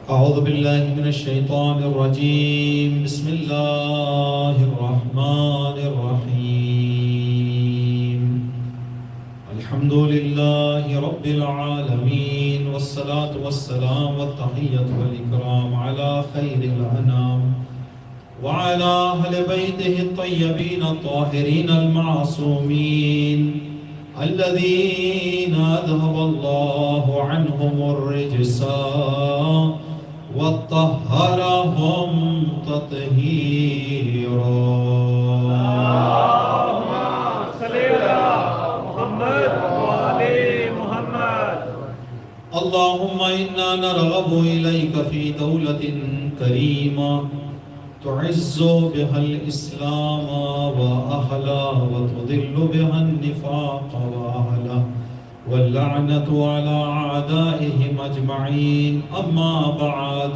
أعوذ بالله من الشيطان الرجيم. بسم الله الرحمن الرحيم. الحمد لله رب العالمين، والصلاة والسلام والتحية والإكرام على خير الأنام وعلى أهل بيته الطيبين الطاهرين المعصومين الذين أذهب الله عنهم الرجس وطهرهم تطهيرا. اللهم صل على محمد وآل محمد. اللهم إنا نرغب إليك في دولة كريمة تعز بها الإسلام وأهله وتذل بها النفاق وأهله واللعنة على أعدائهم أجمعين. أما بعد،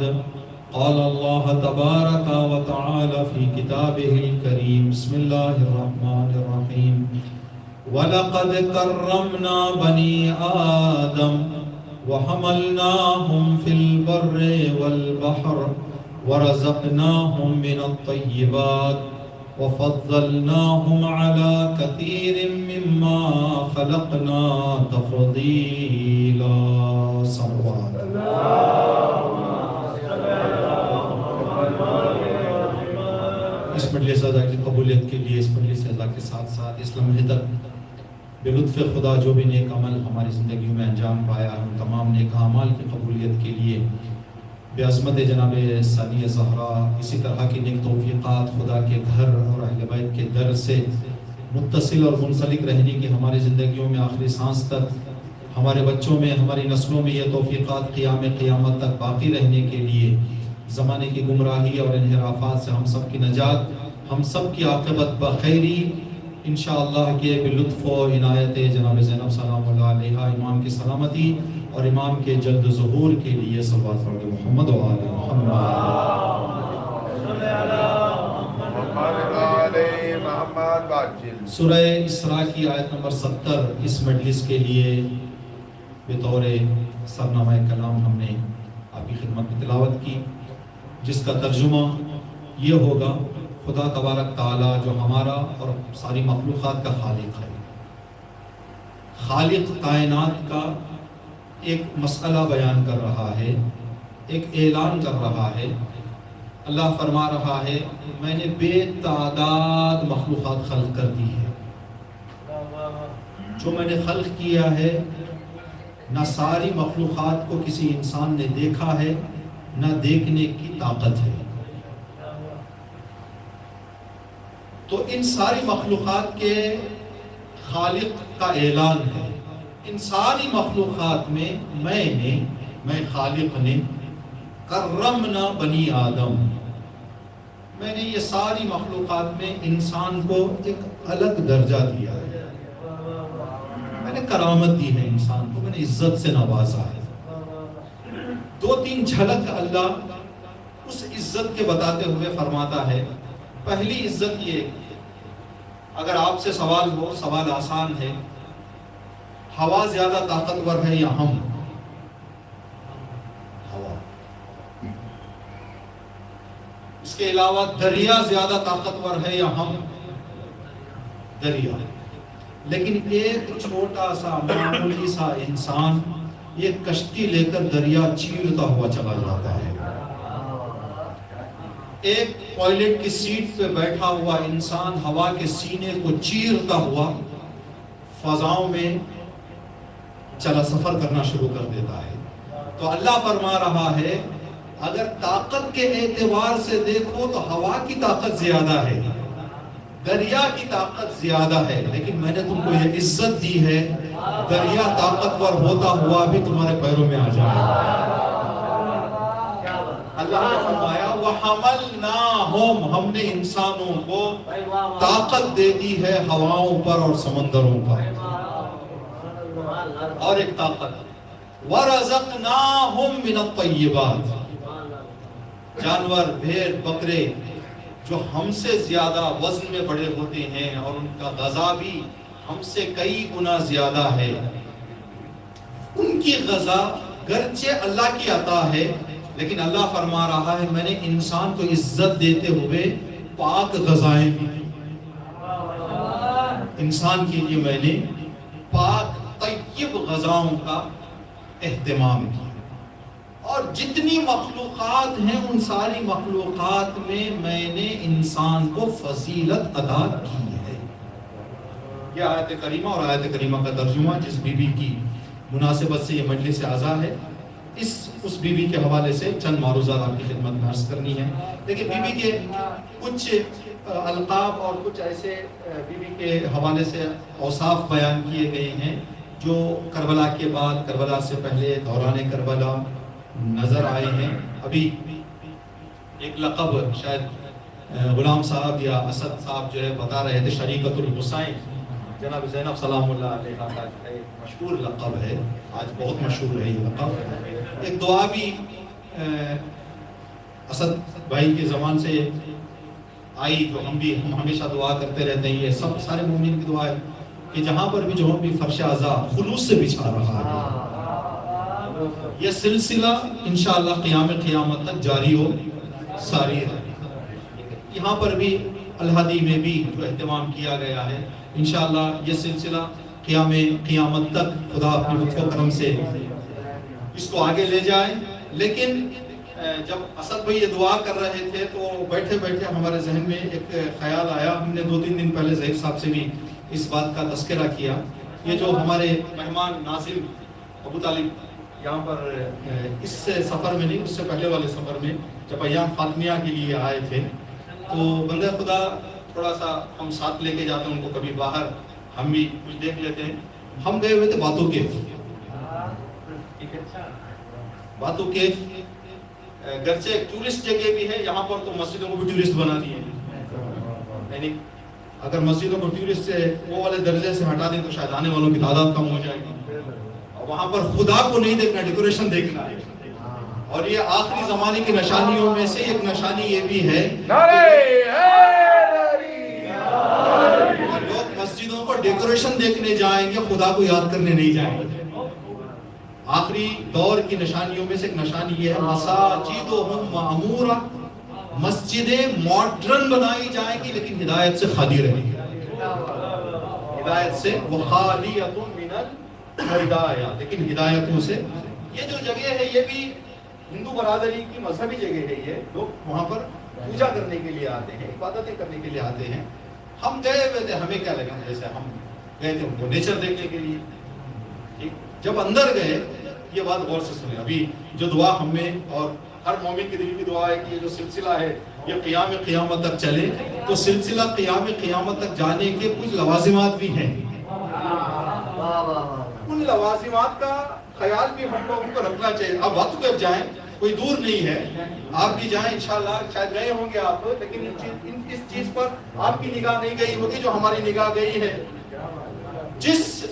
قال الله تبارك وتعالى في كتابه الكريم. بسم الله الرحمن الرحيم. وَلَقَدْ كَرَّمْنَا بَنِي آدَمَ وَحَمَلْنَاهُمْ فِي الْبَرِّ وَالْبَحْرِ وَرَزَقْنَاهُمْ مِنَ الطَّيِّبَاتِ وَفَضَّلْنَاهُمْ عَلَى كَثِيرٍ مِّمَّا خَلَقْنَا تَفْضِيلًا. صلوات. اس مجلس اعضاء کی قبولیت کے لیے، اس مجلس اعضاء کے ساتھ ساتھ اس لمحے تک بے لطف خدا جو بھی نیک عمل ہماری زندگیوں میں انجام پایا، ہم تمام نیک اعمال کی قبولیت کے لیے بے عظمت جناب ثانی زہرا اسی طرح کی نیک توفیقات خدا کے گھر اور اہل بیت کے در سے متصل اور منسلک رہنے کی ہماری زندگیوں میں آخری سانس تک، ہمارے بچوں میں، ہماری نسلوں میں یہ توفیقات قیامت تک باقی رہنے کے لیے، زمانے کی گمراہی اور انحرافات سے ہم سب کی نجات، ہم سب کی عاقبت بخیری انشاءاللہ کے بلطف و عنایت جناب زینب سلام اللہ علیہ امام کی سلامتی اور امام کے جلد ظہور کے لیے صلوات پڑھ کے محمد و آل محمد. سورہ اسراء کی آیت نمبر 70 اس مجلس کے لیے بطور سرنامہ کلام ہم نے آپ کی خدمت میں تلاوت کی، جس کا ترجمہ یہ ہوگا: خدا تبارک تعالیٰ جو ہمارا اور ساری مخلوقات کا خالق ہے، خالق کائنات کا ایک مسئلہ بیان کر رہا ہے، ایک اعلان کر رہا ہے. اللہ فرما رہا ہے میں نے بے تعداد مخلوقات خلق کر دی ہے. جو میں نے خلق کیا ہے، نہ ساری مخلوقات کو کسی انسان نے دیکھا ہے، نہ دیکھنے کی طاقت ہے. تو ان ساری مخلوقات کے خالق کا اعلان ہے. ان ساری مخلوقات میں میں خالق نے کرمنا بنی آدم، میں نے یہ ساری مخلوقات میں انسان کو ایک الگ درجہ دیا ہے. میں نے کرامت دی ہے انسان کو، میں نے عزت سے نوازا ہے. دو تین جھلک اللہ اس عزت کے بتاتے ہوئے فرماتا ہے. پہلی عزت یہ، اگر آپ سے سوال ہو، سوال آسان ہے، ہوا زیادہ طاقتور ہے یا ہم؟ ہوا. اس کے علاوہ دریا زیادہ طاقتور ہے یا ہم؟ دریا. لیکن ایک چھوٹا سا معمولی سا انسان ایک کشتی لے کر دریا چیرتا ہوا چلا جاتا ہے. ایک پائلٹ کی سیٹ پہ بیٹھا ہوا انسان ہوا کے سینے کو چیرتا ہوا فضاؤں میں چلا سفر کرنا شروع کر دیتا ہے. تو اللہ فرما رہا ہے اگر طاقت کے اعتبار سے دیکھو تو ہوا کی طاقت زیادہ ہے، دریا کی طاقت زیادہ ہے، لیکن میں نے تم کو یہ عزت دی ہے دریا طاقتور ہوتا ہوا بھی تمہارے پیروں میں آ جائے. اللہ نے فرمایا وَحَمَلْنَاهُمْ، ہم نے انسانوں کو طاقت دے دی ہے ہواؤں پر اور سمندروں پر. اور ایک طاقت وَرَزَقْنَاهُمْ مِنَ الطَّيِّبَاتِ، جانور، بھیڑ، بکرے جو ہم سے زیادہ وزن میں بڑے ہوتے ہیں اور ان کا غذا بھی ہم سے کئی گنا زیادہ ہے، ان کی غذا گرچہ اللہ کی عطا ہے لیکن اللہ فرما رہا ہے میں نے انسان کو عزت دیتے ہوئے پاک غذائیں دی، انسان کے لیے میں نے پاک طیب غذاؤں کا اہتمام کیا، اور جتنی مخلوقات ہیں ان ساری مخلوقات میں نے انسان کو فضیلت عطا کی ہے۔ یہ آیت کریمہ اور آیت کریمہ کا ترجمہ جس بی بی کی مناسبت سے یہ مجلس اعزا ہے، اس بی بی کے حوالے سے چند معروضات آپ کی خدمت میں عرض کرنی ہے۔ لیکن بی بی کے کچھ القاب اور کچھ ایسے بی بی کے حوالے سے اوصاف بیان کیے گئے ہیں جو کربلا کے بعد، کربلا سے پہلے، دوران کربلا نظر آئے ہیں۔ ابھی ایک لقب شاید غلام صاحب یا اسد صاحب جو ہے بتا رہے تھے، شریکۃ الحسین، جناب زینب سلام اللہ علیہ کا جو ہے مشہور لقب ہے، آج بہت مشہور ہے یہ لقب۔ ایک دعا بھی اسد بھائی کے زمان سے آئی جو ہم ہمیشہ دعا کرتے رہتے ہیں، یہ سب سارے مومن کی دعا ہے کہ جہاں پر بھی جو ہم بھی فرش عزا خلوص سے بچھا رہا ہے، یہ سلسلہ انشاءاللہ قیام قیامت تک جاری ہو ساری رہے۔ یہاں پر بھی الہدی میں بھی جو اہتمام کیا گیا ہے، انشاءاللہ یہ سلسلہ قیام قیامت تک خدا اپنے لطف و کرم سے اس کو آگے لے جائے۔ لیکن جب اسد بھائی یہ دعا کر رہے تھے تو بیٹھے بیٹھے ہمارے ذہن میں ایک خیال آیا، ہم نے 2-3 دن پہلے ظہیر صاحب سے بھی اس بات کا تذکرہ کیا۔ یہ جو ہمارے مہمان ناظم ابو طالب یہاں پر اس سفر میں نہیں، اس سے پہلے والے سفر میں جب ایام فاطمیہ کے لیے آئے تھے تو بندہ خدا تھوڑا سا ہم ساتھ لے کے جاتے ہیں ان کو، کبھی باہر ہم بھی کچھ دیکھ لیتے ہیں۔ ہم گئے ہوئے تھے باتو کیف، باتو کیف گرچہ ایک ٹورسٹ جگہ بھی ہے، یہاں پر تو مسجدوں کو بھی ٹورسٹ بنا دیے ہیں، یعنی اگر مسجدوں کو ٹورسٹ سے وہ والے درجے سے ہٹا دیں تو شاید آنے والوں کی تعداد کم ہو جائے گی، اور وہاں پر خدا کو نہیں دیکھنا، ڈیکوریشن دیکھنا ہے۔ اور یہ آخری زمانے کی نشانیوں میں سے ایک نشانی یہ بھی ہے کہ لوگ مسجدوں کو ڈیکوریشن دیکھنے جائیں گے، خدا کو یاد کرنے نہیں جائیں گے۔ آخری دور کی نشانیوں میں سے ایک نشانی یہ ہے مساجدہم معمورہ، مسجدیں ماڈرن بنائی جائیں گی لیکن ہدایت سے خالی رہیں گی، ہدایت سے وہ خالیۃ من الہدایہ، لیکن ہدایتوں سے۔ یہ جو جگہ ہے یہ بھی ہندو برادری کی مذہبی جگہ ہے، یہ لوگ وہاں پر پوجا کرنے کے لیے آتے ہیں، عبادتیں کرنے کے لیے آتے ہیں۔ ہم گئے ہوئے تھے، ہمیں کیا لگا، جیسے ہم گئے تھے ان کو نیچر دیکھنے کے لیے۔ جب اندر گئے یہ بات غور سے سنیں، ابھی جو دعا ہم میں اور ہر مومن کی دل کی دعا ہے کہ یہ جو سلسلہ ہے یہ قیام قیامت تک چلے، تو سلسلہ قیام قیامت تک جانے کے کچھ لوازمات بھی ہیں، ان لوازمات کا خیال بھی ہم لوگوں کو رکھنا چاہیے۔ اب وقت پہ جائیں، کوئی دور نہیں ہے، آپ بھی جائیں انشاءاللہ، شاید گئے ہوں گے آپ، لیکن اس چیز پر آپ کی نگاہ نہیں گئی ہوگی جو ہماری نگاہ گئی ہے۔ جس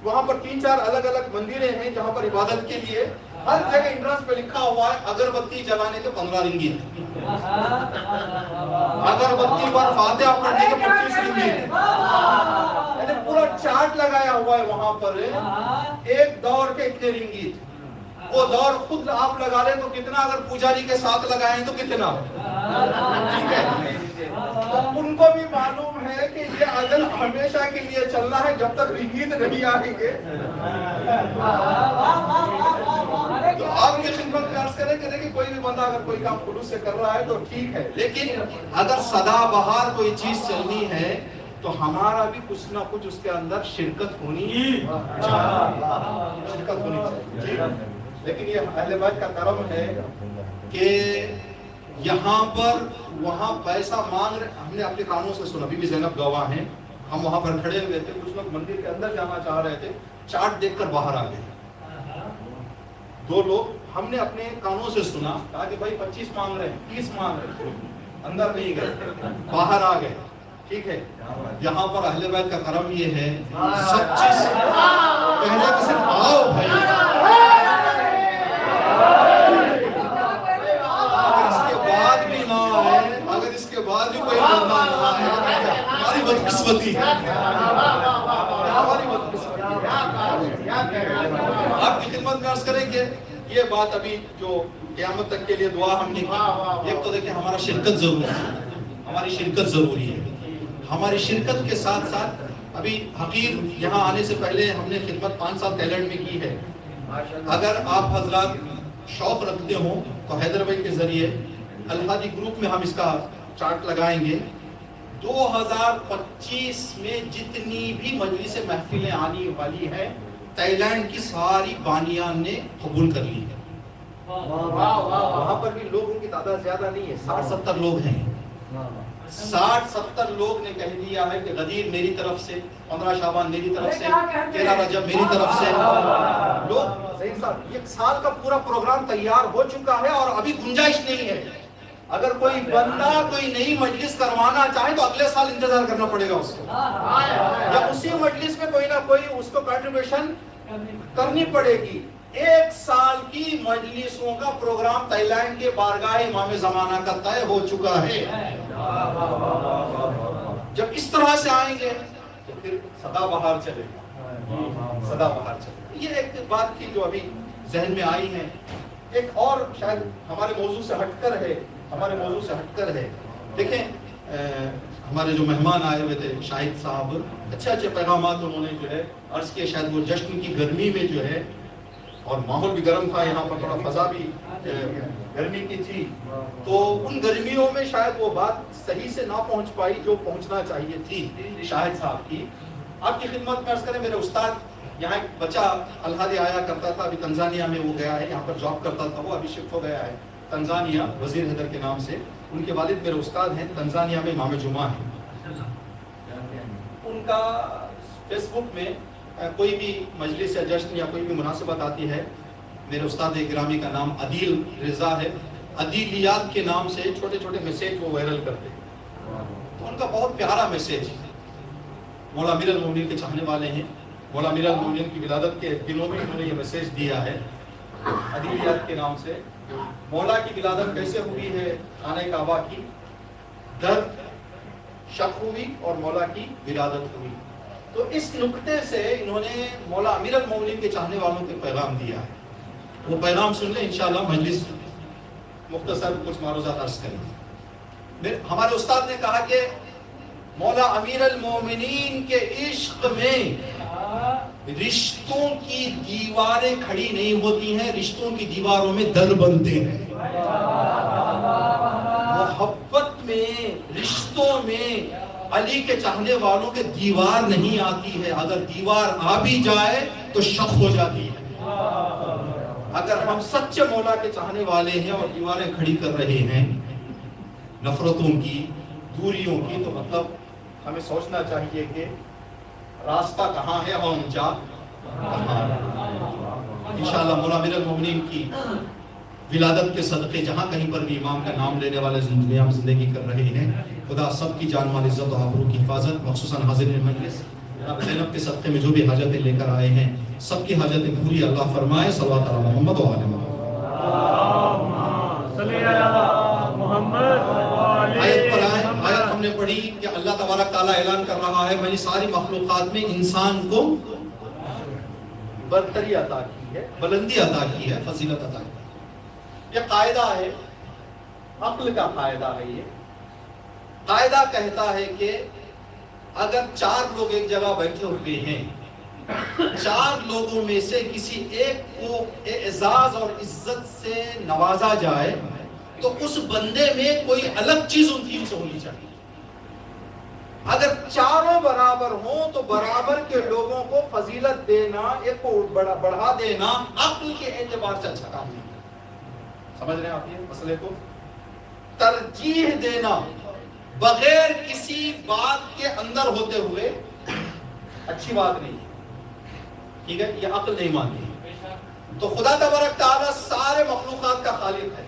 وہاں پر 3-4 الگ الگ مندریں ہیں جہاں پر عبادت کے لیے ہر جگہ انٹرنس پہ لکھا ہوا ہے اگربتی جلانے کے 15 رنگیت، اگربتی پر فاتحہ پڑھنے کے 25 رنگیت، یعنی پورا چارٹ لگایا ہوا ہے وہاں پر، ایک دور کے اتنے رنگیت۔ وہ دور خود آپ لگا لیں تو کتنا، اگر پوجاری کے ساتھ لگائیں تو کتنا، ٹھیک ہے؟ ان کو بھی معلوم ہے کہ یہ اجل ہمیشہ کے لیے چلنا ہے، جب تک رنگیت نہیں آئیں گے۔ تو آپ کی خدمت میں عرض کریں کہ دیکھیں کوئی بھی بندہ اگر کوئی کام خلوص سے کر رہا ہے تو ٹھیک ہے، لیکن اگر سدا بہار کوئی چیز چلنی ہے تو ہمارا بھی کچھ نہ کچھ اس کے اندر شرکت ہونی چاہیے۔ لیکن یہ اہل بیت کا کرم ہے کہ یہاں پر وہاں پیسہ مانگ رہے، ہم نے اپنے کانوں سے سنا، بی بی زینب گواہ ہیں، ہم وہاں پر کھڑے ہوئے تھے، کچھ لوگ مندر کے اندر جانا چاہ رہے تھے، چارٹ دیکھ کر باہر آ گئے۔ 2 لوگ ہم نے اپنے کانوں سے سنا، کہا کہ بھائی 25 مانگ رہے ہیں، 30 مانگ رہے ہیں، اندر نہیں گئے، باہر آ گئے، ٹھیک ہے؟ یہاں پر اہل بیت کا کرم یہ ہے، سب چیز کہنے کہ صرف آؤ بھائی، اگر اس کے بعد بھی کوئی بندہ نہ آئے، ہماری بدقسمتی ہے، ہماری بدقسمتی ہے۔ آپ کی خدمت میں عرض کریں کہ یہ بات ابھی جو قیامت تک کے لیے دعا ہم نے کی، ایک تو دیکھیں ہمارا شرکت ضروری ہے، ہماری شرکت ضروری ہے، ہماری شرکت کے ساتھ ساتھ ابھی حقیر یہاں آنے سے پہلے ہم نے خدمت 5 سال تائیلینڈ میں کی ہے۔ اگر آپ حضرات شوق رکھتے ہوں تو حیدر بھائی کے ذریعے الہادی گروپ میں ہم اس کا چارٹ لگائیں گے۔ 2025 میں جتنی بھی مجلس محفلیں آنے والی ہیں تائیلینڈ کی ساری بانیان نے قبول کر لی ہے۔ وہاں پر بھی لوگوں کی تعداد زیادہ نہیں ہے، 60-70 لوگ ہیں، 60-70 لوگ نے کہہ دیا ہے کہ غدیر میری طرف سے، 15 شعبان میری طرف سے، 13 رجب میری طرف سے۔ لوگ ایک سال کا پورا پروگرام تیار ہو چکا ہے اور ابھی گنجائش نہیں ہے۔ اگر کوئی بندہ کوئی نئی مجلس کروانا چاہے تو اگلے سال انتظار کرنا پڑے گا اس کو، یا اسی مجلس میں کوئی نہ کوئی اس کو کنٹریبیوشن کرنی پڑے گی۔ 1 سال کی مجلسوں کا پروگرام تائیلینڈ کے بارگاہ امام زمانہ کا طے ہو چکا ہے۔ جب اس طرح سے آئیں گے تو پھر سدا بہار چلے گا، سدا بہار چلے گا۔ یہ ایک بات تھی جو ابھی ذہن میں آئی ہے۔ ایک اور شاید ہمارے موضوع سے ہٹ کر ہے، دیکھیں ہمارے جو مہمان آئے ہوئے تھے شاہد صاحب، اچھے پیغامات انہوں نے جو ہے عرض کیا۔ شاید وہ جشن کی گرمی میں جو ہے، اور ماحول بھی گرم تھا یہاں پر، تھوڑا فضا بھی گرمی کی تھی، تو ان گرمیوں میں شاید وہ بات صحیح سے نہ پہنچ پائی جو پہنچنا چاہیے تھی شاہد صاحب کی۔ آپ کی خدمت میں عرض کریں، میرے استاد یہاں ایک بچہ الہادی آیا کرتا تھا، ابھی تنزانیہ میں وہ گیا ہے، یہاں پر جاب کرتا تھا، وہ ابھی شفٹ ہو گیا ہے تنزانیہ، وزیر حیدر کے نام سے۔ ان کے والد میرے استاد ہیں، تنزانیہ میں امام جمعہ ہیں۔ ان کا فیس بک میں کوئی بھی مجلس یا جشن یا کوئی بھی مناسبت آتی ہے، میرے استاد گرامی کا نام عدیل رضا ہے، عدیلیات کے نام سے چھوٹے چھوٹے میسیج وہ وائرل کرتے ہیں۔ تو ان کا بہت پیارا میسیج، مولا امیر المومنین کے چاہنے والے ہیں، مولا امیر المومنین کی ولادت کے دنوں میں انہوں نے یہ میسیج دیا ہے عدیلیات کے نام سے۔ مولا کی ولادت کیسے ہوئی ہے؟ خانہ کعبہ کی درد شق ہوئی اور مولا کی ولادت ہوئی۔ تو اس نقطے سے انہوں نے مولا امیر المومنین کے چاہنے والوں کو پیغام دیا ہے، وہ پیغام سن لیں، انشاءاللہ مجلس مختصر کچھ معروضات عرض کریں۔ ہمارے استاد نے کہا کہ مولا امیر المومنین کے عشق میں رشتوں کی دیواریں کھڑی نہیں ہوتی ہیں، رشتوں کی دیواروں میں در بنتے ہیں۔ محبت میں، رشتوں میں علی کے چاہنے والوں کے دیوار نہیں آتی ہے، اگر دیوار آ بھی جائے تو شق ہو جاتی ہے۔ اگر ہم سچے مولا کے چاہنے والے ہیں اور دیواریں کھڑی کر رہے ہیں نفرتوں کی، دوریوں کی، تو مطلب ہمیں سوچنا چاہیے کہ راستہ کہاں ہے اور انجام کہاں ہے۔ انشاءاللہ مولا امیر المومنین کی ولادت کے صدقے جہاں کہیں پر بھی امام کا نام لینے والے زندگی کر رہے ہیں، خدا سب کی جان مال عزت و آبرو کی حفاظت، مخصوصاً حاضرین مجلس جناب زینب کے صدقے میں جو بھی حاجتیں لے کر آئے ہیں سب کی حاجتیں پوری اللہ فرمائے۔ صلوات علی محمد و آل محمد۔ آیت پر آئے، آیت ہم نے پڑھی کہ اللہ تبارک تعالیٰ اعلان کر رہا ہے میں نے ساری مخلوقات میں انسان کو برتری عطا کی ہے، بلندی عطا کی ہے، فضیلت عطا کی ہے۔ یہ قاعدہ ہے، عقل کا قاعدہ ہے۔ یہ قاعدہ کہتا ہے کہ اگر 4 لوگ ایک جگہ بیٹھے ہوئے ہیں، 4 لوگوں میں سے کسی ایک کو اعزاز اور عزت سے نوازا جائے تو اس بندے میں کوئی الگ چیز ان 3 سے ہونی چاہیے۔ اگر چاروں برابر ہوں تو برابر کے لوگوں کو فضیلت دینا، ایک کو بڑھا دینا عقل کے اعتبار سے اچھا کام نہیں۔ سمجھ رہے ہیں آپ یہ مسئلے کو؟ ترجیح دینا بغیر کسی بات کے اندر ہوتے ہوئے اچھی بات نہیں ہے، ٹھیک ہے؟ یہ عقل نہیں مانتی۔ تو خدا تبارک تعالیٰ سارے مخلوقات کا خالق ہے۔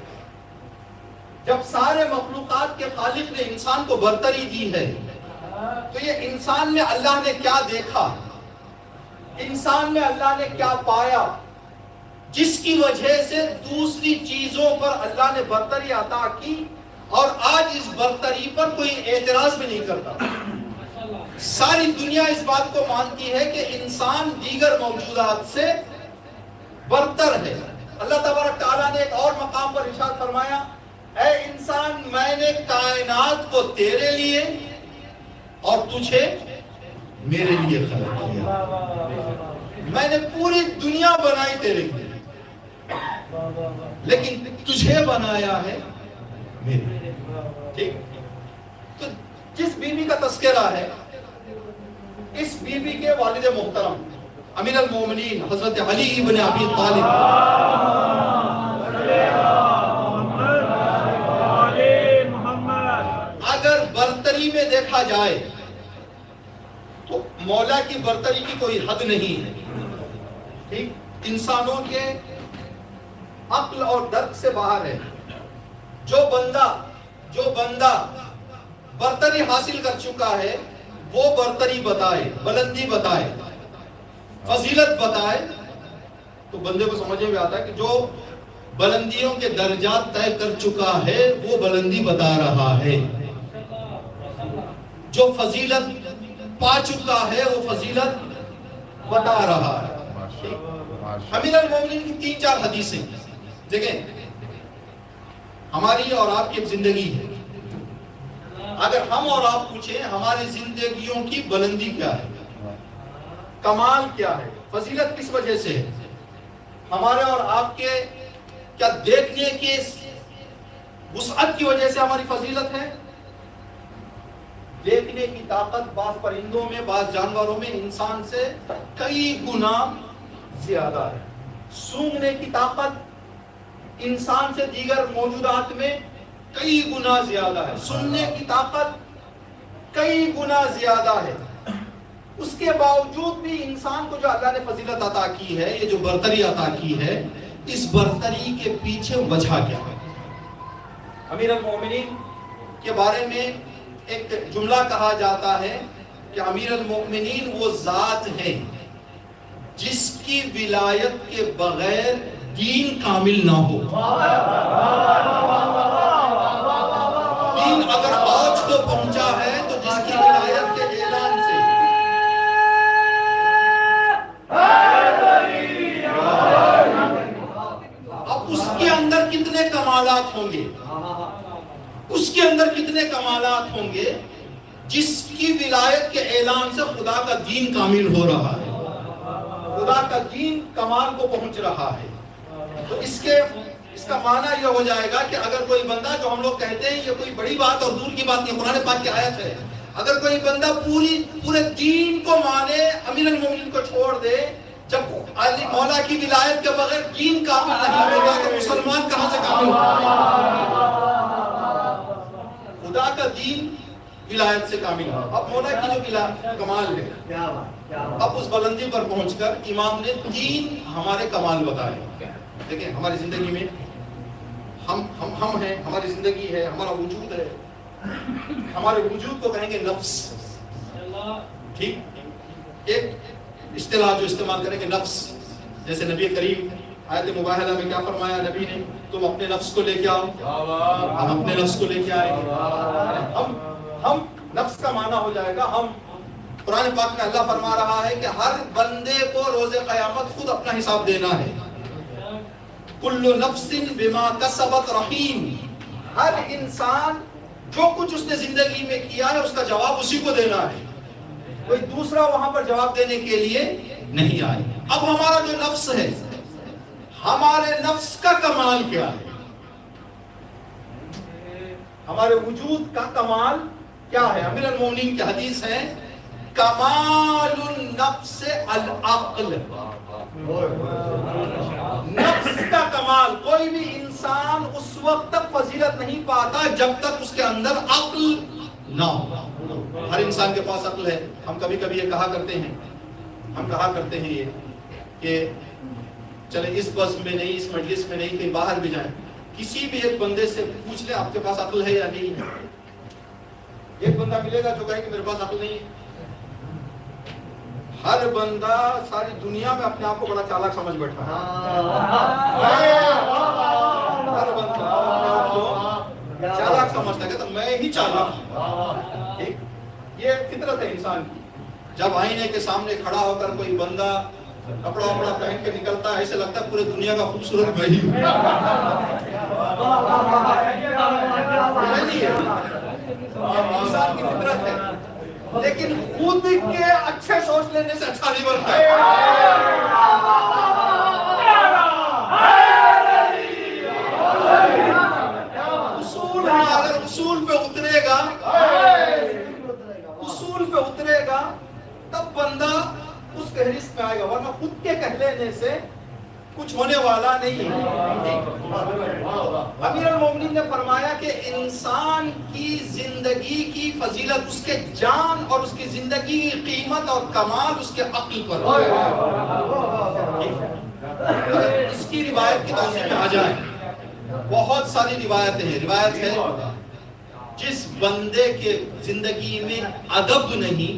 جب سارے مخلوقات کے خالق نے انسان کو برتری دی ہے تو یہ انسان میں اللہ نے کیا دیکھا، انسان میں اللہ نے کیا پایا، جس کی وجہ سے دوسری چیزوں پر اللہ نے برتری عطا کی، اور آج اس برتری پر کوئی اعتراض بھی نہیں کرتا۔ ساری دنیا اس بات کو مانتی ہے کہ انسان دیگر موجودات سے برتر ہے، اللہ تبارک تعالیٰ نے ایک اور مقام پر ارشاد فرمایا، اے انسان میں نے کائنات کو تیرے لیے اور تجھے میرے لیے خلق کیا، میں نے پوری دنیا بنائی تیرے لیے لیکن تجھے بنایا ہے میرے لیے۔ ٹھیک، تو جس بیوی کا تذکرہ ہے، اس بیوی کے والد محترم امیر المومنین حضرت علی ابن ابی طالب اگر برتری میں دیکھا جائے تو مولا کی برتری کی کوئی حد نہیں ہے۔ ٹھیک، انسانوں کے عقل اور درک سے باہر ہے۔ جو بندہ برتری حاصل کر چکا ہے وہ برتری بتائے، بلندی بتائے، فضیلت بتائے، تو بندے کو سمجھ میں آتا ہے کہ جو بلندیوں کے درجات طے کر چکا ہے وہ بلندی بتا رہا ہے، جو فضیلت پا چکا ہے وہ فضیلت بتا رہا ہے۔ امیر المومنین کی 3-4 حدیثیں دیکھیں، ہماری اور آپ کی ایک زندگی ہے۔ اگر ہم اور آپ پوچھیں ہماری زندگیوں کی بلندی کیا ہے، کمال کیا ہے، فضیلت کس وجہ سے ہے، ہمارے اور آپ کے کیا دیکھنے کی وسعت کی وجہ سے ہماری فضیلت ہے؟ دیکھنے کی طاقت بعض پرندوں میں، بعض جانوروں میں انسان سے کئی گنا زیادہ ہے۔ سونگھنے کی طاقت انسان سے دیگر موجودات میں کئی گنا زیادہ ہے، سننے کی طاقت کئی گنا زیادہ ہے۔ اس کے باوجود بھی انسان کو جو اللہ نے فضیلت عطا کی ہے، یہ جو برتری عطا کی ہے، اس برتری کے پیچھے وجہ کیا ہے؟ امیر المومنین کے بارے میں ایک جملہ کہا جاتا ہے کہ امیر المومنین وہ ذات ہے جس کی ولایت کے بغیر دین کامل نہ ہو۔ دین اگر اوج کو پہنچا ہے تو جس کی ولایت کے اعلان سے، اب اس کے اندر کتنے کمالات ہوں گے، اس کے اندر کتنے کمالات ہوں گے جس کی ولایت کے اعلان سے خدا کا دین کامل ہو رہا ہے، خدا کا دین کمال کو پہنچ رہا ہے۔ تو اس کا معنی یہ ہو جائے گا کہ اگر کوئی بندہ، جو ہم لوگ کہتے ہیں یہ کوئی بڑی بات اور دور کی بات نہیں، قرآن پاک کی آیت ہے، اگر کوئی بندہ پورے دین کو مانے، امیر المومنین کو چھوڑ دے، جب علی مولا کی ولایت کے بغیر دین کامل نہیں ہوگا تو مسلمان کہاں سے کامل ہوگا؟ خدا کا دین ولایت سے کامل ہوگا۔ اب مولا کی جو کمال ہے، اب اس بلندی پر پہنچ کر امام نے 3 ہمارے کمال بتائے۔ دیکھیں ہماری زندگی میں ہم ہیں، ہماری زندگی ہے، ہمارا وجود ہے، ہمارے وجود کو کہیں گے نفس۔ ٹھیک، ایک اصطلاح جو استعمال کریں گے نفس، جیسے نبی کریم آیت مباہلہ میں کیا فرمایا نبی نے، تم اپنے نفس کو لے کے آؤ، ہم اپنے نفس کو لے کے آئیں گے۔ ہم نفس کا معنی ہو جائے گا ہم۔ قرآن پاک میں اللہ فرما رہا ہے کہ ہر بندے کو روز قیامت خود اپنا حساب دینا ہے۔ کل نفس بما کسبت رہین، ہر انسان جو کچھ اس نے زندگی میں کیا ہے اس کا جواب اسی کو دینا ہے، کوئی دوسرا وہاں پر جواب دینے کے لیے نہیں آئے۔ اب ہمارا جو نفس ہے، ہمارے نفس کا کمال کیا ہے، ہمارے وجود کا کمال کیا ہے؟ امیر المومنین کی حدیث ہے، کمال النفس العقل، نفس کا کمال، کوئی بھی انسان اس وقت تک فضیلت نہیں پاتا جب تک اس کے اندر عقل نہ ہو۔ ہر انسان کے پاس عقل ہے۔ ہم کبھی کبھی یہ کہا کرتے ہیں یہ کہ چلے اس بس میں نہیں، اس مجلس میں نہیں، کہیں باہر بھی جائیں، کسی بھی ایک بندے سے پوچھ لیں آپ کے پاس عقل ہے یا نہیں ہے۔ ایک بندہ ملے گا جو کہے کہ میرے پاس عقل نہیں ہے۔ ہر بندہ ساری دنیا میں اپنے آپ کو بڑا چالاک سمجھ بیٹھا ہے۔ ہر بندہ اپنے آپ کو چالاک سمجھتا ہے کہ میں ہی چالاک ہوں۔ ٹھیک، یہ فطرت ہے انسان کی۔ جب آئینے کے سامنے کھڑا ہو کر کوئی بندہ کپڑا وپڑا پہن کے نکلتا ہے ایسے لگتا ہے پورے دنیا کا خوبصورت بھائی انسان کی فطرت ہے، لیکن خود کے اچھے سوچ لینے سے اچھا نہیں بنتا ہے. اگر اصول پہ اترے گا تب بندہ اس فہرست میں آئے گا، ورنہ خود کے کہہ لینے سے کچھ ہونے والا نہیں ہے. امیر المومنین نے فرمایا کہ انسان کی زندگی کی فضیلت اس کے جان اور اس کی زندگی کی قیمت اور کمال اس کے عقل پر ہے. اس کی روایت کی توضیح میں آ جائے، بہت ساری روایتیں ہیں. روایت ہے جس بندے کے زندگی میں ادب نہیں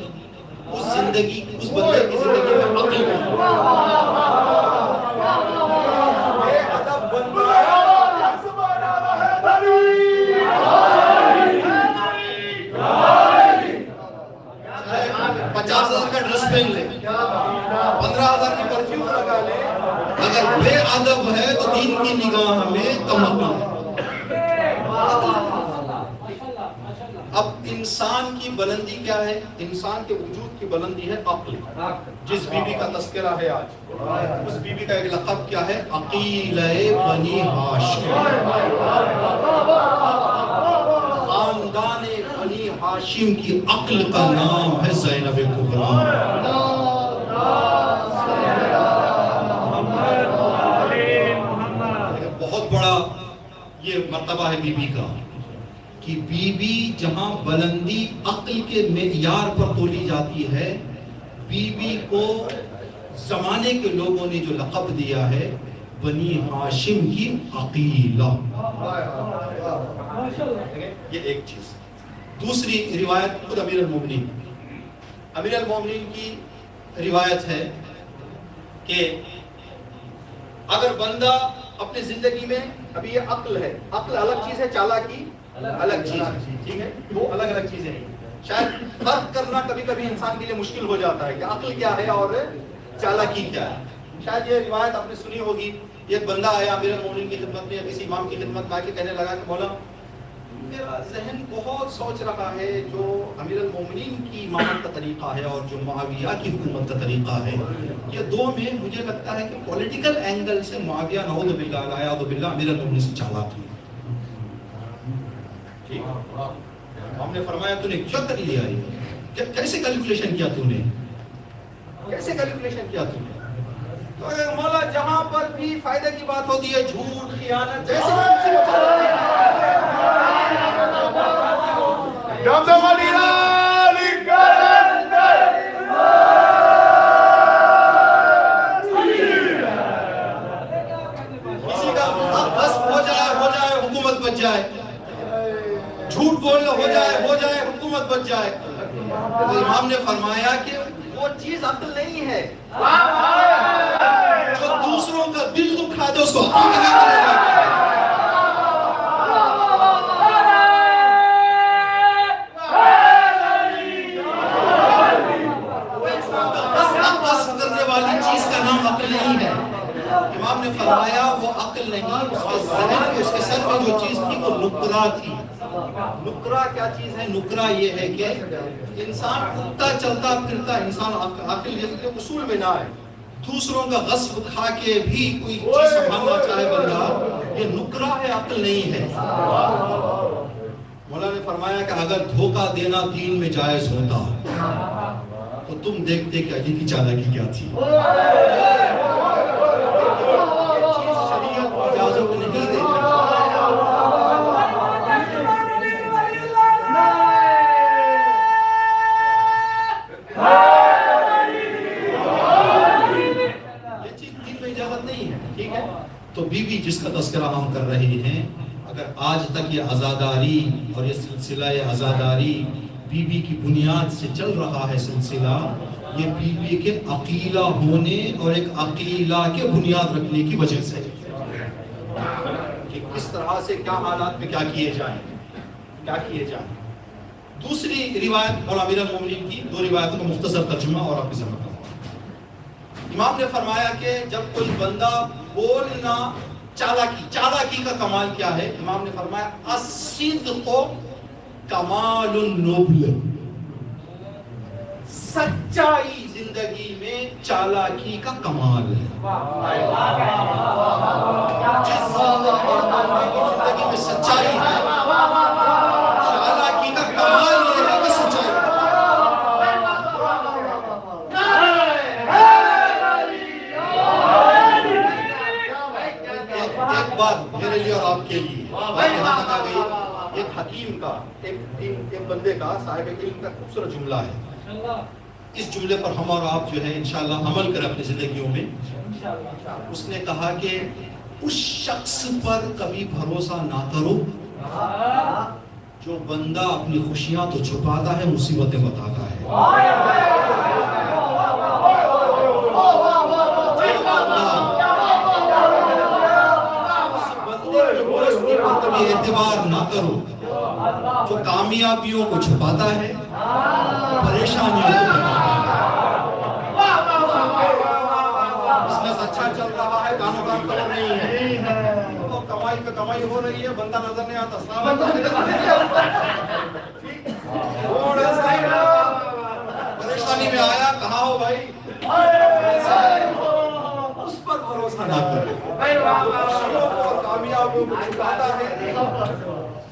اس بندے کی زندگی میں عقل نہیں. بے ادب بندہ 50,000 کا ڈریس پہن لے، 15,000 کی پرفیوم لگا لے، اگر بے ادب ہے تو دین کی نگاہ میں کم عقل ہے. اب انسان کی بلندی کیا ہے؟ انسان کے وجود کی بلندی ہے عقل. جس بی بی کا تذکرہ ہے آج، اس بی بی کا ایک لقب کیا ہے؟ عقیلہ بنی ہاشم. خاندان بنی ہاشم کی عقل کا نام ہے زینب کبریٰ. بہت بڑا یہ مرتبہ ہے بی بی کا کہ بی بی جہاں بلندی عقل کے معیار پر تولی جاتی ہے، بی بی کو زمانے کے لوگوں نے جو لقب دیا ہے بنی ہاشم کی عقیلہ. یہ ایک چیز. دوسری روایت خود امیر المومنین کی روایت ہے کہ اگر بندہ اپنی زندگی میں، ابھی یہ عقل ہے، عقل الگ چیز ہے، چالاکی الگ چیز ہے، ٹھیک ہے، دو الگ الگ چیزیں ہیں. شاید فرق کرنا کبھی کبھی انسان کے لیے مشکل ہو جاتا ہے کہ عقل کیا ہے اور چالاکی کیا ہے. شاید یہ روایت آپ نے سنی ہوگی. ایک بندہ آیا امیر المومنین کی خدمت میں، کسی امام کی خدمت میں آ کے کہنے لگا کہ مولا میرا ذہن بہت سوچ رہا ہے جو امیر المومنین کی امامت کا طریقہ ہے اور جو معاویہ کی حکومت کا طریقہ ہے، یہ دو میں مجھے لگتا ہے کہ پولیٹیکل اینگل سے معاویہ نعوذ باللہ اعوذ باللہ امیر المومنین سے چالاک ہے. ہم نے فرمایا تو نے کیا کر لیا ہے؟ کیسے کیلکولیشن کیا تو نے؟ کیسے کیلکولیشن کیا تو نے؟ تو اگر مولا جہاں پر بھی فائدے کی بات ہوتی ہے، جھوٹ، خیانت، جیسے کسی کا غصب ہو جائے حکومت بچ جائے، جھوٹ بولنا ہو جائے حکومت بچ جائے. تو امام نے فرمایا کہ وہ چیز عقل نہیں ہے. جو دوسروں کا دل دکھا دے اس کو عقل کہا کرے گا. کرنے والی چیز کا نام عقل نہیں ہے. امام نے فرمایا وہ عقل نہیں، اس کے ذہن میں، اس کے سر میں جو چیز تھی وہ نکرہ تھی. نکرہ کیا چیز ہے؟ نکرہ یہ ہے کہ انسان اٹھتا چلتا پھرتا انسان عقل جیسے اصول میں نہ آئے، دوسروں کا غصب کھا کے بھی کوئی چیز سنبھالنا چاہے بندہ، یہ نکرہ ہے، عقل نہیں ہے. مولا نے فرمایا کہ اگر دھوکہ دینا دین میں جائز ہوتا تو تم دیکھتے کہ علی کی چالاکی کیا تھی. شریعت اجازت نہیں دیتی. تو بی بی جس کا تذکرہ ہم کر رہے ہیں، اگر آج تک یہ عزاداری اور یہ سلسلہ عزاداری بی بی کی بنیاد سے چل رہا ہے سلسلہ، یہ بی بی کے عقیلہ ہونے اور ایک عقیلہ کے بنیاد رکھنے کی وجہ سے کہ کس طرح سے کیا حالات میں کیا کیے جائیں. دوسری روایت مولا امیر المومنین کی، دو روایتوں کا مختصر ترجمہ اور آپ کی سمجھ. امام نے فرمایا کہ جب کوئی بندہ بولنا چالاکی کا کمال کیا ہے؟ امام نے فرمایا الصدق کمال النبل، سچائی زندگی میں چالاکی کا کمال ہے۔ جس زندگی میں سچائی ہے، چالاکی کا کمال یہ ہے کہ سچائی۔ ایک بات میرے لیے اور آپ کے لیے بات یہاں تک آ گئی، ایک حکیم کا ایک بندے کا صاحب علم کا خوبصورت جملہ ہے، اس جملے پر ہم اور آپ جو ہے انشاءاللہ عمل کریں اپنی زندگیوں میں۔ اس نے کہا کہ اس شخص پر کبھی بھروسہ نہ کرو جو بندہ اپنی خوشیاں تو چھپاتا ہے، مصیبتیں بتاتا ہے۔ کبھی اعتبار نہ کرو جو کامیابیوں کو چھپاتا ہے، پریشانیوں کو بتاتا ہے۔ بزنس اچھا چل رہا ہے، کام خبر نہیں ہے، تو کمائی پہ کمائی ہو رہی ہے، بندہ نظر نہیں آتا، پریشانی میں آیا، کہاں ہو بھائی؟ اس پر بھروسہ نہ کرو، خوشیوں کو کامیابیوں کو چھپاتا ہے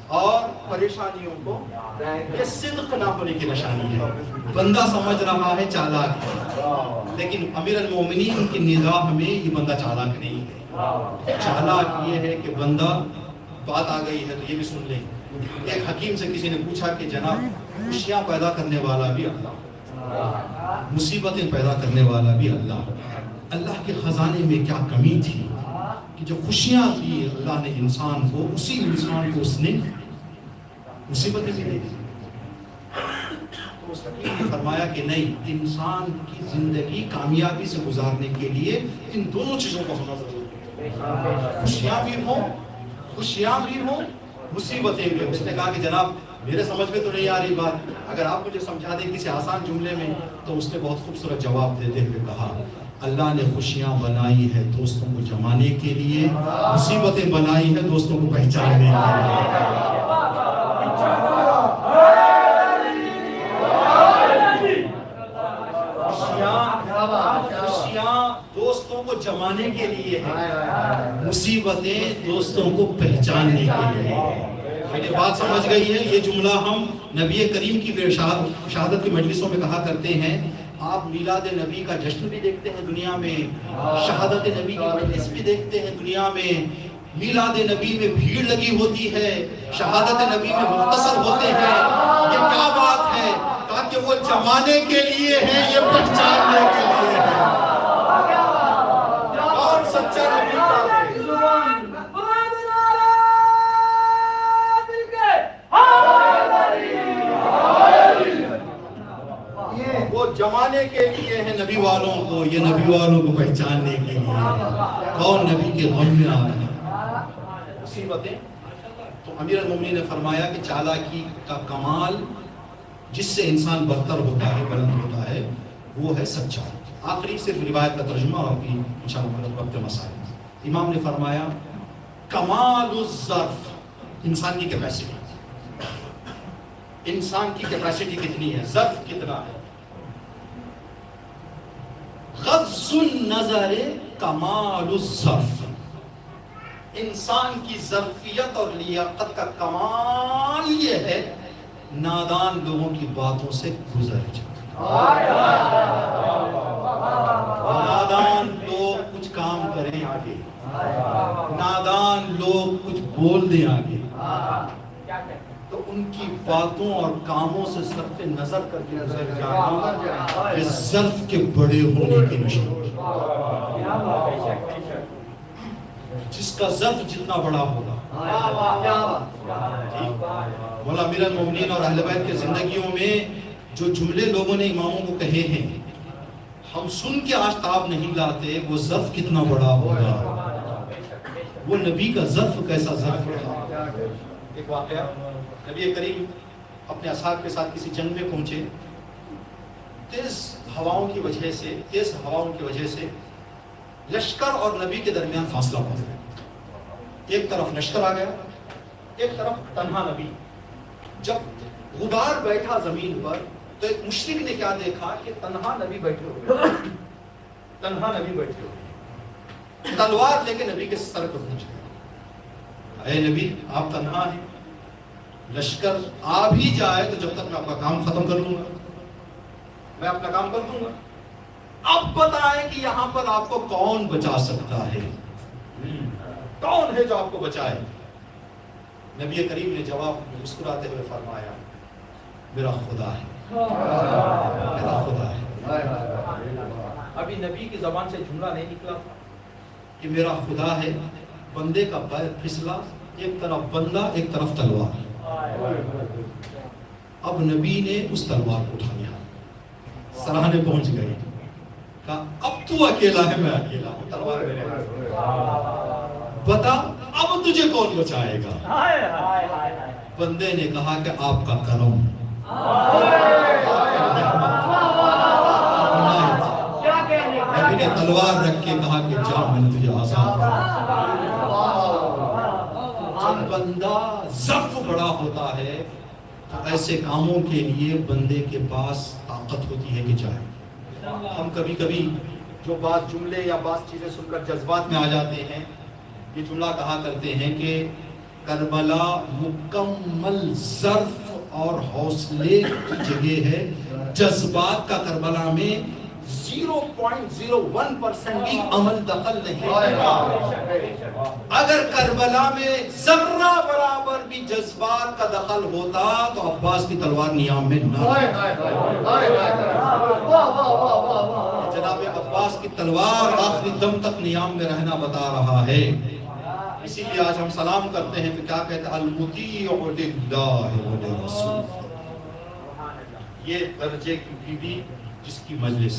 اور پریشانیوں کو۔ یہ صدق نہ ہونے کی نشانی ہے۔ بندہ سمجھ رہا ہے چالاک ہے، لیکن امیر المومنین کی نگاہ میں یہ بندہ چالاک نہیں ہے۔ چالاک یہ ہے کہ بندہ، بات آ گئی ہے تو یہ بھی سن لیں۔ ایک حکیم سے کسی نے پوچھا کہ جناب خوشیاں پیدا کرنے والا بھی اللہ، مصیبتیں پیدا کرنے والا بھی اللہ، اللہ کے خزانے میں کیا کمی تھی کہ جو خوشیاں دی اللہ نے انسان کو، اسی انسان کو اس نے مصیبتیں بھی دی۔ تو اس حکیم نے فرمایا کہ نہیں، انسان کی زندگی کامیابی سے گزارنے کے لیے ان دونوں چیزوں کو ہونا ضروری ہے، خوشیاں بھی ہوں مصیبتیں بھی۔ اس نے کہا کہ جناب میرے سمجھ میں تو نہیں آ رہی بات، اگر آپ مجھے سمجھا دیں کسی آسان جملے میں۔ تو اس نے بہت خوبصورت جواب دیتے ہوئے کہا، اللہ نے خوشیاں بنائی ہے دوستوں کو جمانے کے لیے، مصیبتیں بنائی ہے دوستوں کو پہچاننے کے لیے۔ خوشیاں دوستوں کو جمانے کے لیے ہیں، مصیبتیں دوستوں کو پہچاننے کے لیے۔ یہ بات سمجھ گئی ہے؟ یہ جملہ ہم نبی کریم کی شہادت کی مجلسوں میں کہا کرتے ہیں۔ آپ میلاد نبی کا جشن بھی دیکھتے ہیں دنیا میں، شہادت نبی کی مجلس بھی دیکھتے ہیں دنیا میں، میلاد نبی میں بھیڑ لگی ہوتی ہے، شہادت نبی میں مختصر ہوتے ہیں۔ یہ کیا بات ہے؟ تاکہ وہ جمانے کے لیے ہے، یہ پہچاننے کے لیے ہے۔ اور سچا نبی کا وہ جمانے کے لیے ہے نبی والوں کو، یہ نبی والوں کو پہچاننے کے لیے۔ کون نبی کے غم میں آ رہے ہیں مصیبتیں؟ تو امیر المومنین نے فرمایا کہ چالاکی کا کمال جس سے انسان برتر ہوتا ہے، بلند ہوتا ہے، وہ ہے سچائی۔ آخری صرف روایت کا ترجمہ اور بھی انشاءاللہ وقت مسائل۔ امام نے فرمایا کمال الظرف، انسان کی کیپیسٹی، انسان کی کیپیسٹی کتنی ہے، ظرف کتنا ہے۔ غض النظر کمال الظرف، انسان کی ظرفیت اور لیاقت کا کمال یہ ہے نادان لوگوں کی باتوں سے گزر جائے۔ نادان لوگ کچھ کام کریں آگے، نادان لوگ کچھ بول دیں آگے، تو ان کی باتوں اور کاموں سے صرف نظر کر کے گزر جانا یہ ظرف کے بڑے ہونے کی نشانی۔ جس کا ظرف جتنا بڑا ہوگا۔ مولا امیر المومنین اور اہل بیت کے زندگیوں میں جو جملے لوگوں نے اماموں کو کہے ہیں، ہم سن کے آفتاب نہیں لاتے، وہ ظرف کتنا بڑا ہوگا، وہ نبی کا ظرف کیسا ظرف ہوگا۔ ایک واقعہ، نبی کریم اپنے اصحاب کے ساتھ کسی جنگ میں پہنچے تیز ہواؤں کی وجہ سے لشکر اور نبی کے درمیان فاصلہ پڑ گیا. ایک طرف لشکر آ گیا, ایک طرف تنہا نبی. جب غبار بیٹھا زمین پر تو ایک مشرک نے کیا دیکھا کہ تنہا نبی بیٹھے ہوئے, تلوار لے کے نبی کے سر پر پہنچ گیا. اے نبی, آپ تنہا ہیں, لشکر آ بھی جائے تو جب تک میں اپنا کام ختم کر لوں گا, میں اپنا کام کر دوں گا. اب بتائیں کہ یہاں پر آپ کو کون بچا سکتا ہے, کون ہے جو آپ کو بچائے؟ نبی کریم نے جواب میں مسکراتے ہوئے فرمایا, میرا خدا ہے, میرا خدا ہے. ابھی نبی کی زبان سے جملہ نہیں نکلا کہ میرا خدا ہے. بندے کا پیر پھسلا, ایک طرف بندہ ایک طرف تلوار. اب نبی نے اس تلوار کو اٹھا لیا, سراہنے پہنچ گئی, کہا اب تو اکیلا ہے, میں اکیلا ہوں, تلوار میرے ہاتھ. بتا اب تجھے کون بچائے گا؟ بندے نے کہا کہ آپ کا کرم. نبی نے تلوار رکھ کے کہا کہ جا, میں نے تجھے آزاد. جب بندہ ضعف بڑا ہوتا ہے تو ایسے کاموں کے لیے بندے کے پاس طاقت ہوتی ہے کہ جائے. ہم کبھی کبھی جو بات جملے یا بعض چیزیں سن کر جذبات میں آ جاتے ہیں, یہ جملہ کہا کرتے ہیں کہ کربلا مکمل ظرف اور حوصلے کی جگہ ہے, جذبات کا کربلا میں 0.01% بھی عمل دخل نہیں ہوتا. اگر کربلا میں ذرہ برابر بھی جذبات کا دخل ہوتا تو عباس کی تلوار نیام میں نہ جناب عباس کی تلوار آخری دم تک نیام میں رہنا بتا رہا ہے. اسی لیے آج ہم سلام کرتے ہیں تو کیا کہتے ہیں, المطیع للہ ولرسول. یہ درجے کی بیوی جس کی مجلس,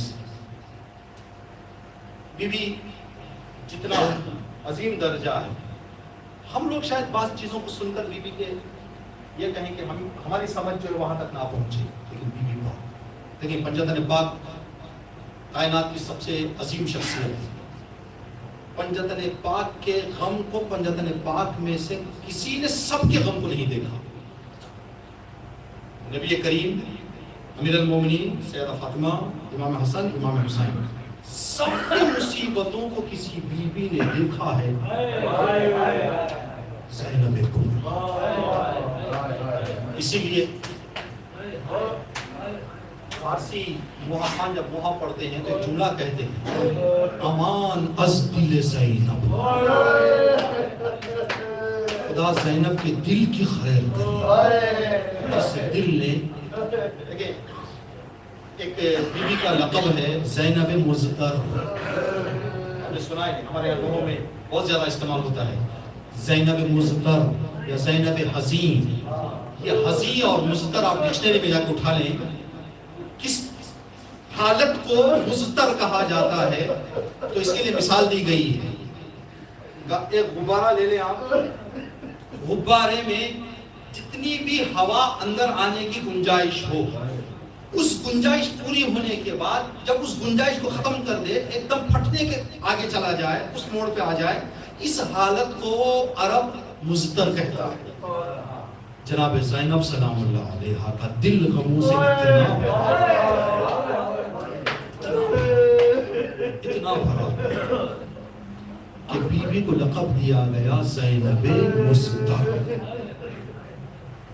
بیوی جتنا عظیم درجہ ہے. ہم لوگ شاید بعض چیزوں کو سن کر بیوی کے یہ کہیں کہ ہماری سمجھ جو ہے وہاں تک نہ پہنچے, لیکن بیوی پاک, لیکن پنجتن پاک کائنات کی سب سے عظیم شخصیت ہے. پنجتن پاک کے غم کو پنجتن پاک میں سے کسی نے سب کے غم کو نہیں دیکھا. نبی کریم, امیر المومنین سیدہ فاطمہ, امام حسن, امام حسین, سب کی مصیبتوں کو کسی بیوی نے دیکھا ہے, زینب کبریٰ. اسی لیے فارسی موہا خان جب موہا پڑھتے ہیں تو ایک جملہ کہتے ہیں, امان از دل زینب, خدا زینب کے دل کی خیر کرے. اس دل نے ایک بیوی کا لقب ہے زینب مزدر, ہم نے سنا ہے ہمارے لوگوں میں بہت زیادہ استعمال ہوتا ہے. زینب مزدر یا زینب حزین, یہ حزین اور مزدر آپ ڈکشنری میں جا کے اٹھا لیں, کس حالت کو مزدر کہا جاتا ہے تو اس کے لیے مثال دی گئی ہے. ایک غبارہ لے لیں آپ, غبارے میں جتنی بھی ہوا اندر آنے کی گنجائش ہو, اس گنجائش پوری ہونے کے بعد جب اس گنجائش کو ختم کر دے, ایک دم پھٹنے کے آگے چلا جائے, اس موڑ پہ آ جائے, اس حالت کو عرب مزدر کہتا ہے. جناب زینب سلام اللہ علیہا کا دل غموں سے اتنا بھرا کہ بیوی کو لقب دیا گیا زینب مزدر.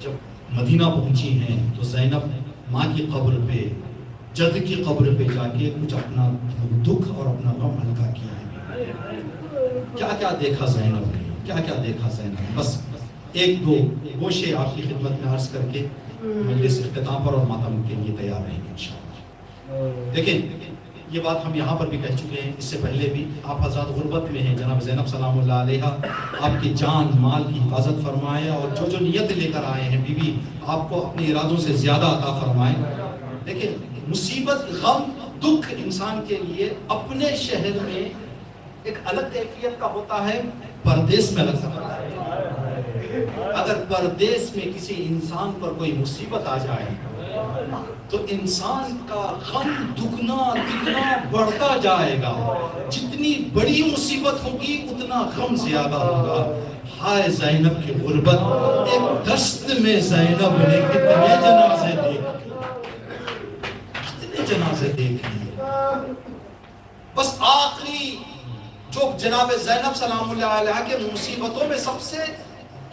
جب مدینہ پہنچی ہیں تو زینب ماں کی قبر پہ, جد کی قبر پہ جا کے کچھ اپنا دکھ اور اپنا غم ہلکا کیا ہے. کیا کیا دیکھا زینب نے, کیا کیا دیکھا زینب. بس ایک دو گوشے آپ کی خدمت میں عرض کر کے مجلس اختتام پر اور ماتم کے لیے تیار رہیں گے انشاءاللہ. دیکھیں یہ بات ہم یہاں پر بھی کہہ چکے ہیں, اس سے پہلے بھی آپ حضرات غربت میں ہیں. جناب زینب سلام اللہ علیہا آپ کی جان مال کی حفاظت فرمائے, اور جو جو نیت لے کر آئے ہیں بیوی آپ کو اپنے ارادوں سے زیادہ عطا فرمائے. دیکھیں مصیبت, غم, دکھ انسان کے لیے اپنے شہر میں ایک الگ کیفیت کا ہوتا ہے, پردیس میں الگ ہوتا ہے. اگر پردیس میں کسی انسان پر کوئی مصیبت آ جائے تو انسان کا غم دگنا تگنا بڑھتا جائے گا. جتنی بڑی مصیبت ہوگی اتنا غم زیادہ ہوگا. ہائے زینب کی غربت. ایک دست میں زینب نے کتنے جنازے دیکھ لیے. بس آخری جو جناب زینب سلام اللہ علیہ کے مصیبتوں میں سب سے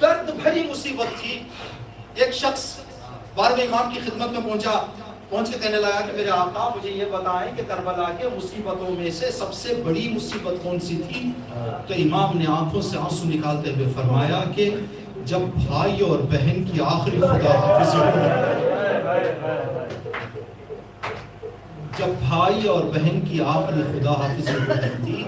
درد بھری مصیبت تھی. ایک شخص 12ویں امام کی خدمت میں پہنچ کے کہنے لگا کہ میرے آقا مجھے یہ بتائیں کہ کربلا کے مصیبتوں میں سے سب سے بڑی مصیبت کون سی تھی؟ تو امام نے آنکھوں سے آنسو نکالتے ہوئے فرمایا کہ جب بھائی اور بہن کی آخری خدا حافظی ہوئی. جب بھائی اور بہن کی آخری خدا حافظی ہوئی تھی.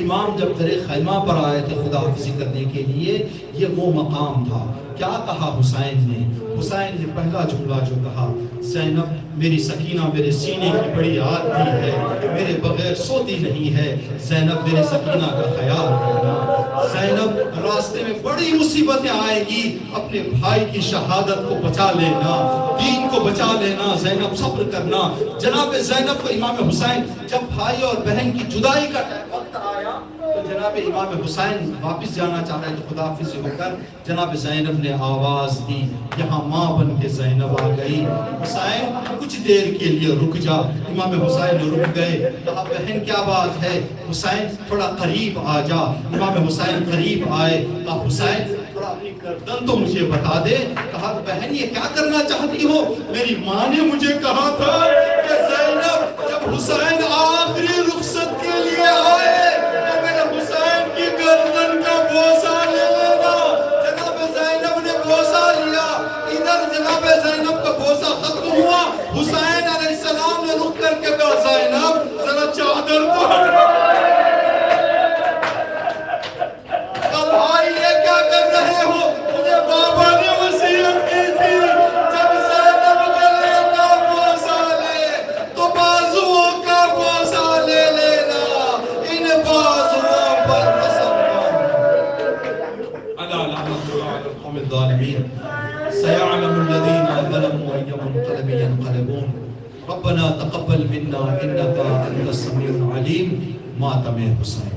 امام جب در خیمہ پر آئے تھے خدا حافظی کرنے کے لیے، یہ وہ مقام تھا. کیا کہا حسین نے پہلا جملہ جو کہا، زینب میری سکینہ میرے سینے کی بڑی عادی ہے، میرے بغیر سوتی نہیں ہے. زینب میرے سکینہ کا خیال رکھنا. زینب راستے میں بڑی مصیبتیں آئے گی، اپنے بھائی کی شہادت کو بچا لینا، دین کو بچا لینا. زینب صبر کرنا. جناب زینب کو امام حسین جب بھائی اور بہن کی جدائی کا وقت آیا تو جناب امام حسین واپس جانا چاہ رہے تھے خدا حافظ ہو کر. جناب زینب نے آواز دی، یہاں ماں بن کے زینب آ گئی. حسین کچھ دیر کے لیے رک جا. امام حسین رک گئے. کہا بہن کیا بات ہے؟ حسین تھوڑا قریب آ جا. امام حسین قریب آئے. کہا حسین تھوڑا اپنی گردن تو مجھے بتا دے. کہا بہن یہ کیا کرنا چاہتی ہو؟ میری ماں نے مجھے کہا تھا کہ زینب جب حسین آخری رخصت کے لیے آئے تو میرے حسین کی گردن کا بوسہ لے لینا. جناب زینب نے بوسہ لیا. ادھر جناب زینب کا بوسہ ختم ہوا. حسین علیہ السلام نے رخ کر کے کہا زینب ذرا چادر تو ہٹا. بھائی یہ کیا کر رہے ہو؟ مجھے بابا نے وصیت کی تھی جب زینب گلے کا بوسہ لے تو بازوؤں کا بوسہ لے لینا. ان بازوؤں پر قسم الا لعنت اللہ علی القوم الظالمین. سيعلم الذين ظلموا أي منقلب ينقلبون. ربنا تقبل منا إنك أنت السميع العليم. ماتم حسین.